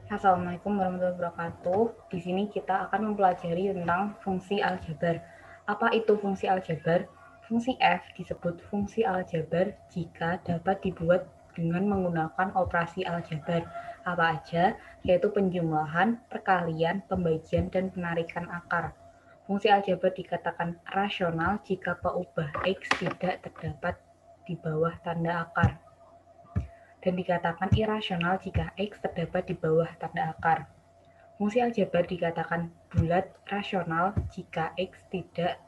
Assalamualaikum warahmatullahi wabarakatuh. Di sini kita akan mempelajari tentang fungsi aljabar. Apa itu fungsi aljabar? Fungsi f disebut fungsi aljabar jika dapat dibuat dengan menggunakan operasi aljabar. Apa aja? Yaitu penjumlahan, perkalian, pembagian, dan penarikan akar. Fungsi aljabar dikatakan rasional jika peubah x tidak terdapat di bawah tanda akar, dan dikatakan irasional jika x terdapat di bawah tanda akar. Fungsi aljabar dikatakan bulat rasional jika x tidak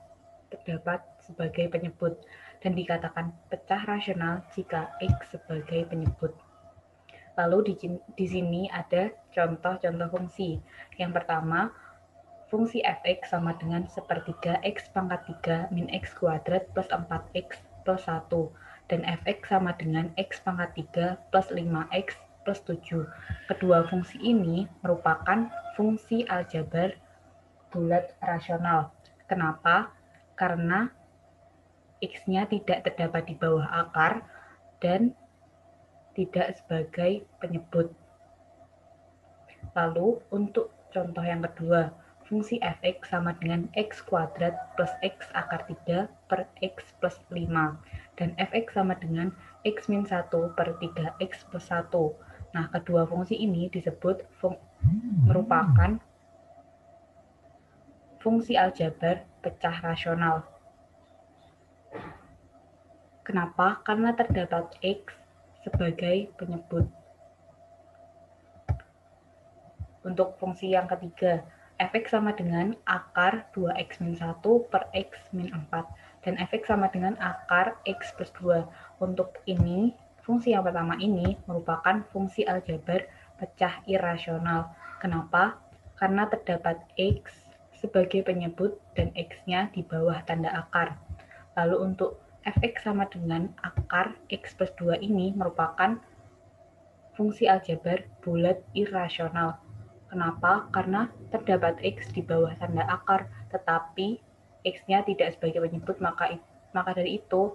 terdapat sebagai penyebut, dan dikatakan pecah rasional jika x sebagai penyebut. Lalu di sini ada contoh-contoh fungsi. Yang pertama, fungsi fx sama dengan sepertiga x pangkat 3 min x kuadrat plus 4x plus 1, dan fx sama dengan x pangkat 3 plus 5x plus 7. Kedua fungsi ini merupakan fungsi aljabar bulat rasional. Kenapa? Karena x-nya tidak terdapat di bawah akar dan tidak sebagai penyebut. Lalu untuk contoh yang kedua, fungsi fx sama dengan x kuadrat plus x akar 3 per x plus 5, dan fx sama dengan x min 1 per 3x plus 1. Nah, kedua fungsi ini disebut merupakan fungsi aljabar pecah rasional. Kenapa? Karena terdapat x sebagai penyebut. Untuk fungsi yang ketiga, fx sama dengan akar 2x min 1 per x min 4, dan fx sama dengan akar x plus 2. Untuk ini, fungsi yang pertama ini merupakan fungsi aljabar pecah irasional. Kenapa? Karena terdapat x sebagai penyebut dan x-nya di bawah tanda akar. Lalu untuk fx sama dengan akar x plus 2 ini merupakan fungsi aljabar bulat irasional. Kenapa? Karena terdapat x di bawah tanda akar, tetapi x-nya tidak sebagai penyebut, maka dari itu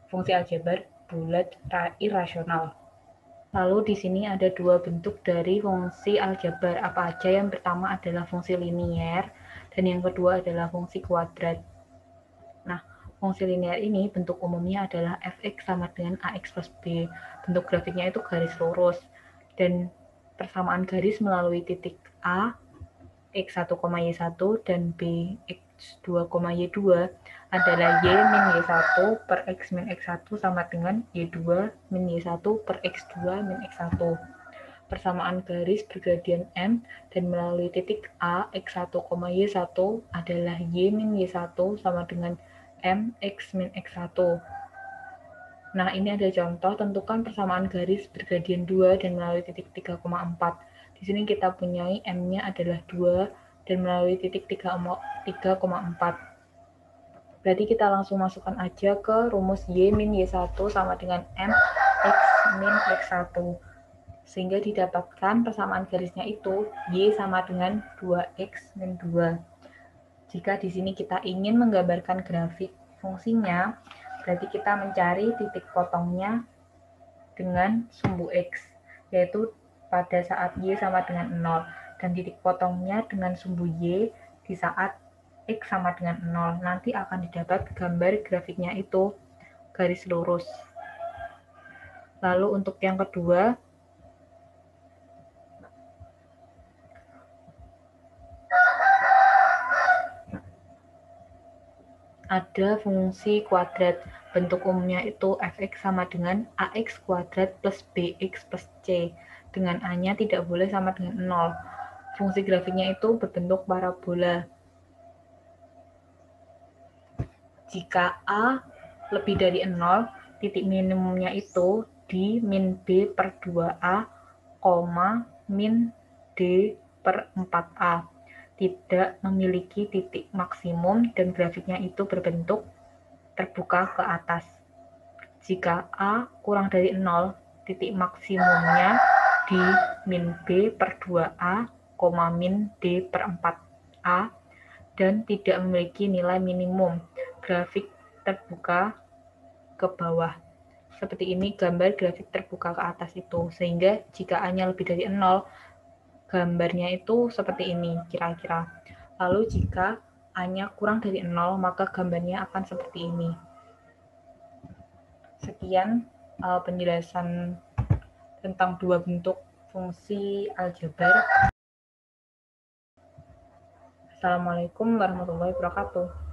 fungsi aljabar bulat irasional. Lalu di sini ada dua bentuk dari fungsi aljabar. Apa aja? Yang pertama adalah fungsi linier, dan yang kedua adalah fungsi kuadrat. Nah, fungsi linier ini bentuk umumnya adalah fx sama dengan ax plus b. Bentuk grafiknya itu garis lurus, dan persamaan garis melalui titik A, x1, y1, dan b, x2, y2 adalah y min y1 per x min x1 sama dengan y2 min y1 per x2 min x1. Persamaan garis bergradian M dan melalui titik A, x1, y1 adalah y min y1 sama dengan M x min x1. Nah, ini ada contoh, tentukan persamaan garis bergradian 2 dan melalui titik 3,4. Di sini kita punya M-nya adalah 2 dan melalui titik 3,4. Berarti kita langsung masukkan aja ke rumus Y min Y1 sama dengan M X min X1. Sehingga didapatkan persamaan garisnya itu Y sama dengan 2X min 2. Jika di sini kita ingin menggambarkan grafik fungsinya, berarti kita mencari titik potongnya dengan sumbu X, yaitu pada saat Y sama dengan 0, dan titik potongnya dengan sumbu Y di saat X sama dengan 0. Nanti akan didapat gambar grafiknya itu garis lurus. Lalu untuk yang kedua, ada fungsi kuadrat. Bentuk umumnya itu fx sama dengan ax kuadrat plus bx plus c. Dengan a-nya tidak boleh sama dengan 0. Fungsi grafiknya itu berbentuk parabola. Jika a lebih dari 0, titik minimumnya itu di min b per 2a, min d per 4a. Tidak memiliki titik maksimum dan grafiknya itu berbentuk terbuka ke atas. Jika A kurang dari 0, titik maksimumnya di min B per 2A, min D per 4A, dan tidak memiliki nilai minimum. Grafik terbuka ke bawah. seperti ini gambar grafik terbuka ke atas itu. Sehingga jika A-nya lebih dari 0, gambarnya itu seperti ini kira-kira. Lalu jika A-nya kurang dari 0, maka gambarnya akan seperti ini. Sekian penjelasan tentang dua bentuk fungsi aljabar. Assalamualaikum warahmatullahi wabarakatuh.